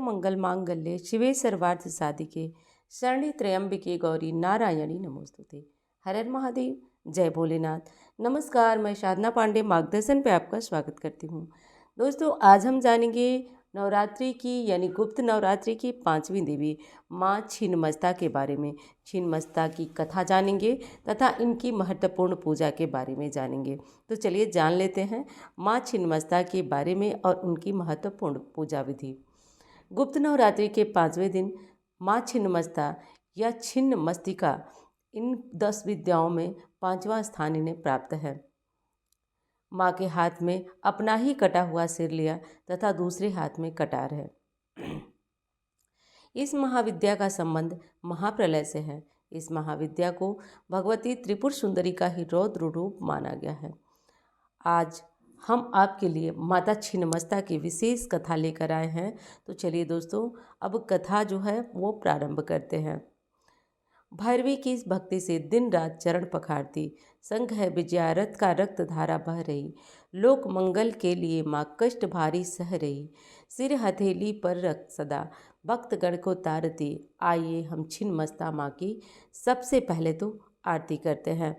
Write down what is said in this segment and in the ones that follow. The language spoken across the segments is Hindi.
सर्वमंगल मांगल्ये शिवे सर्वार्थ साधिके शरण्ये त्र्यंबिके गौरी नारायणी नमोस्तुते। हर हर महादेव, जय भोलेनाथ। नमस्कार, मैं साधना पांडे मार्गदर्शन पे आपका स्वागत करती हूँ। दोस्तों, आज हम जानेंगे नवरात्रि की यानी गुप्त नवरात्रि की 5वीं देवी माँ छिन्नमस्ता के बारे में। छिन्नमस्ता की कथा जानेंगे तथा इनकी महत्वपूर्ण पूजा के बारे में जानेंगे। तो चलिए जान लेते हैं माँ छिन्नमस्ता के बारे में और उनकी महत्वपूर्ण पूजा विधि। गुप्त नवरात्रि के 5वें दिन माँ छिन्नमस्ता या छिन्नमस्तिका, इन 10 विद्याओं में 5वां स्थान इन्हें प्राप्त है। माँ के हाथ में अपना ही कटा हुआ सिर लिया तथा दूसरे हाथ में कटार है। इस महाविद्या का संबंध महाप्रलय से है। इस महाविद्या को भगवती त्रिपुर सुंदरी का ही रौद्र रूप माना गया है। आज हम आपके लिए माता छिन्नमस्ता की विशेष कथा लेकर आए हैं। तो चलिए दोस्तों, अब कथा जो है वो प्रारंभ करते हैं। भैरवी की इस भक्ति से दिन रात चरण पखारती, संग है विजयारथ का रक्त धारा बह रही, लोक मंगल के लिए माँ कष्ट भारी सह रही, सिर हथेली पर रख सदा भक्तगण को तारती। आइए हम छिन्नमस्ता माँ की सबसे पहले तो आरती करते हैं।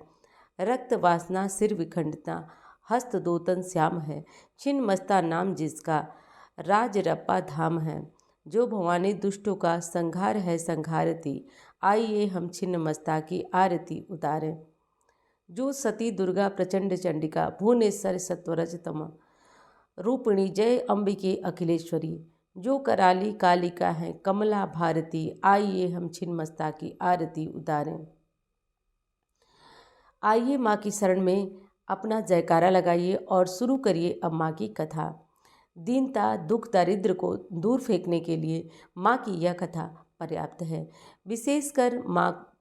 रक्त वासना सिर विखंडता, हस्त दोतन श्याम है, छिन्नमस्ता नाम जिसका राज रप्पा धाम है, जो भवानी दुष्टों का संहार है संहारती। आइए हम छिन्नमस्ता की आरती उतारें। जो सती दुर्गा प्रचंड चंडिका, भुवनेश्वर सत्वरज तमा, रूपिणी जय अंबिके अखिलेश्वरी, जो कराली कालिका है कमला भारती। आइए हम छिन्नमस्ता की आरती उतारें। आइए माँ की शरण में अपना जयकारा लगाइए और शुरू करिए अब माँ की कथा। दीनता दुख दारिद्र को दूर फेंकने के लिए माँ की यह कथा पर्याप्त है। विशेषकर माँ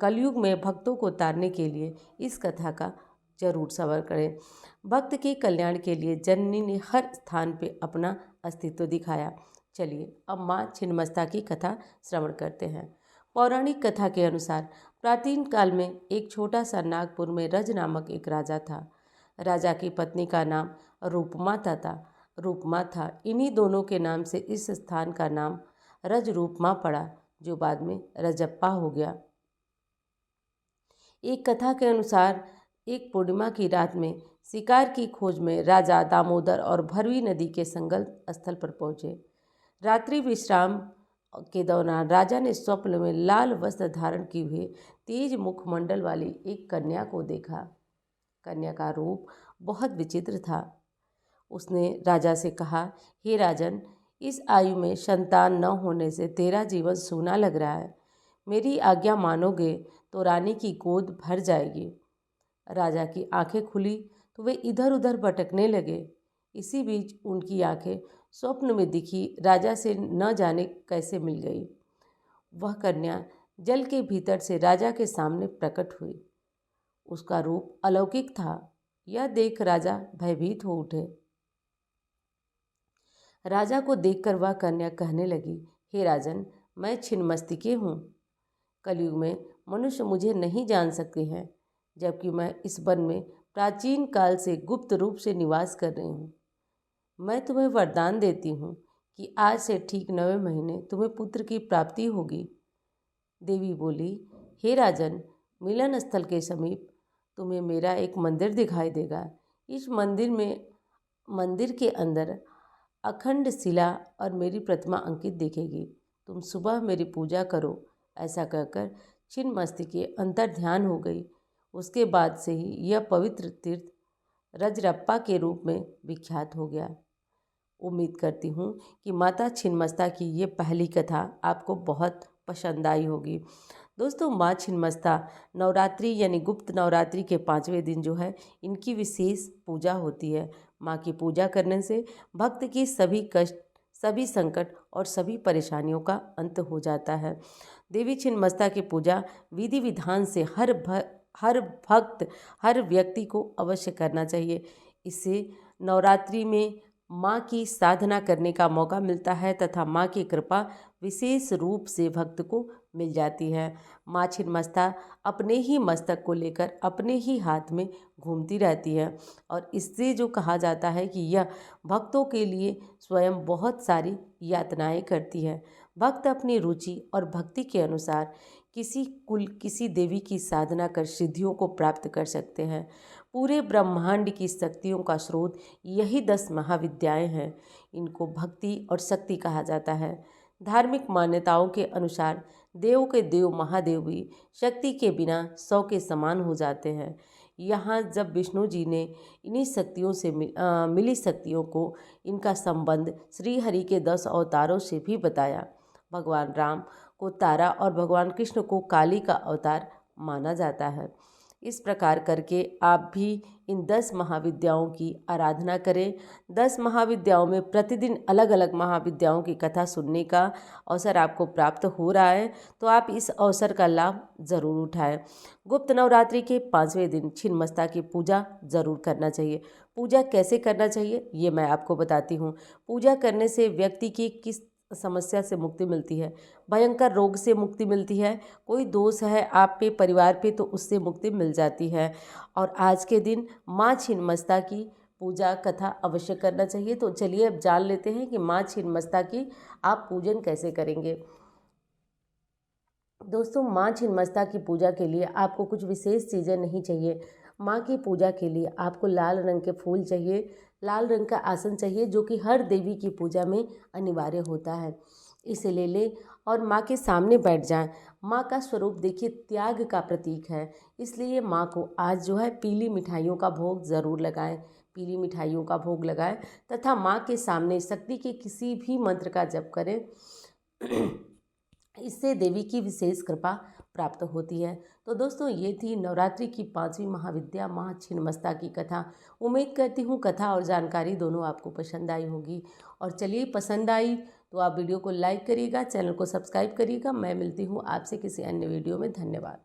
कलयुग में भक्तों को तारने के लिए इस कथा का जरूर श्रवण करें। भक्त के कल्याण के लिए जननी ने हर स्थान पे अपना अस्तित्व दिखाया। चलिए अब माँ छिन्नमस्ता की कथा श्रवण करते हैं। पौराणिक कथा के अनुसार प्राचीन काल में एक छोटा सा नागपुर में रज नामक एक राजा था। राजा की पत्नी का नाम रूपमा था। इन्हीं दोनों के नाम से इस स्थान का नाम रजरूपमा पड़ा, जो बाद में रजप्पा हो गया। एक कथा के अनुसार एक पूर्णिमा की रात में शिकार की खोज में राजा दामोदर और भरवी नदी के संगम स्थल पर पहुंचे। रात्रि विश्राम के दौरान राजा ने स्वप्न में लाल वस्त्र धारण किए हुए तेज मुखमंडल वाली एक कन्या को देखा। कन्या का रूप बहुत विचित्र था। उसने राजा से कहा, हे राजन, इस आयु में संतान न होने से तेरा जीवन सूना लग रहा है। मेरी आज्ञा मानोगे तो रानी की गोद भर जाएगी। राजा की आंखें खुली तो वे इधर उधर भटकने लगे। इसी बीच उनकी आंखें स्वप्न में दिखी राजा से न जाने कैसे मिल गई। वह कन्या जल के भीतर से राजा के सामने प्रकट हुई। उसका रूप अलौकिक था। यह देख राजा भयभीत हो उठे। राजा को देखकर वह कन्या कहने लगी, हे राजन, मैं छिन्नमस्तिके हूँ। कलयुग में मनुष्य मुझे नहीं जान सकते हैं, जबकि मैं इस वन में प्राचीन काल से गुप्त रूप से निवास कर रही हूँ। मैं तुम्हें वरदान देती हूँ कि आज से ठीक 9वें महीने तुम्हें पुत्र की प्राप्ति होगी। देवी बोली, हे राजन, मिलन स्थल के समीप तुम्हें मेरा एक मंदिर दिखाई देगा। इस मंदिर के अंदर अखंड शिला और मेरी प्रतिमा अंकित दिखेगी। तुम सुबह मेरी पूजा करो। ऐसा कहकर छिन्नमस्तिके अंतर ध्यान हो गई। उसके बाद से ही यह पवित्र तीर्थ रजरप्पा के रूप में विख्यात हो गया। उम्मीद करती हूँ कि माता छिन्नमस्ता की ये पहली कथा आपको बहुत पसंद आई होगी। दोस्तों, माँ छिन्नमस्ता नवरात्रि यानी गुप्त नवरात्रि के 5वें दिन जो है इनकी विशेष पूजा होती है। माँ की पूजा करने से भक्त की सभी कष्ट, सभी संकट और सभी परेशानियों का अंत हो जाता है। देवी छिन्नमस्ता की पूजा विधि विधान से हर भक्त, हर व्यक्ति को अवश्य करना चाहिए। इससे नवरात्रि में माँ की साधना करने का मौका मिलता है तथा माँ की कृपा विशेष रूप से भक्त को मिल जाती है। माँ छिन्नमस्ता अपने ही मस्तक को लेकर अपने ही हाथ में घूमती रहती है और इससे जो कहा जाता है कि यह भक्तों के लिए स्वयं बहुत सारी यातनाएं करती है। भक्त अपनी रुचि और भक्ति के अनुसार किसी कुल किसी देवी की साधना कर सिद्धियों को प्राप्त कर सकते हैं। पूरे ब्रह्मांड की शक्तियों का स्रोत यही 10 महाविद्याएं हैं। इनको भक्ति और शक्ति कहा जाता है। धार्मिक मान्यताओं के अनुसार देव के देव महादेव भी शक्ति के बिना 100 के समान हो जाते हैं। यहाँ जब विष्णु जी ने इन्हीं शक्तियों से मिली शक्तियों को इनका संबंध श्री हरि के 10 अवतारों से भी बताया। भगवान राम को तारा और भगवान कृष्ण को काली का अवतार माना जाता है। इस प्रकार करके आप भी इन 10 महाविद्याओं की आराधना करें। 10 महाविद्याओं में प्रतिदिन अलग अलग महाविद्याओं की कथा सुनने का अवसर आपको प्राप्त हो रहा है, तो आप इस अवसर का लाभ ज़रूर उठाएं। गुप्त नवरात्रि के 5वें दिन छिन्नमस्ता की पूजा ज़रूर करना चाहिए। पूजा कैसे करना चाहिए ये मैं आपको बताती हूँ। पूजा करने से व्यक्ति की किस समस्या से मुक्ति मिलती है, भयंकर रोग से मुक्ति मिलती है, कोई दोष है आप पे परिवार पे तो उससे मुक्ति मिल जाती है। और आज के दिन माँ छिन्नमस्ता की पूजा कथा अवश्य करना चाहिए। तो चलिए अब जान लेते हैं कि माँ छिन्नमस्ता की आप पूजन कैसे करेंगे। दोस्तों, माँ छिन्नमस्ता की पूजा के लिए आपको कुछ विशेष चीज़ें नहीं चाहिए। माँ की पूजा के लिए आपको लाल रंग के फूल चाहिए, लाल रंग का आसन चाहिए जो कि हर देवी की पूजा में अनिवार्य होता है। इसे ले लें और माँ के सामने बैठ जाएं। माँ का स्वरूप देखिए त्याग का प्रतीक है, इसलिए माँ को आज जो है पीली मिठाइयों का भोग ज़रूर लगाएं। पीली मिठाइयों का भोग लगाएं तथा माँ के सामने शक्ति के किसी भी मंत्र का जप करें। इससे देवी की विशेष कृपा प्राप्त होती है। तो दोस्तों, ये थी नवरात्रि की 5वीं महाविद्या माँ छिन्नमस्ता की कथा। उम्मीद करती हूँ कथा और जानकारी दोनों आपको पसंद आई होगी। और चलिए, पसंद आई तो आप वीडियो को लाइक करिएगा, चैनल को सब्सक्राइब करिएगा। मैं मिलती हूँ आपसे किसी अन्य वीडियो में। धन्यवाद।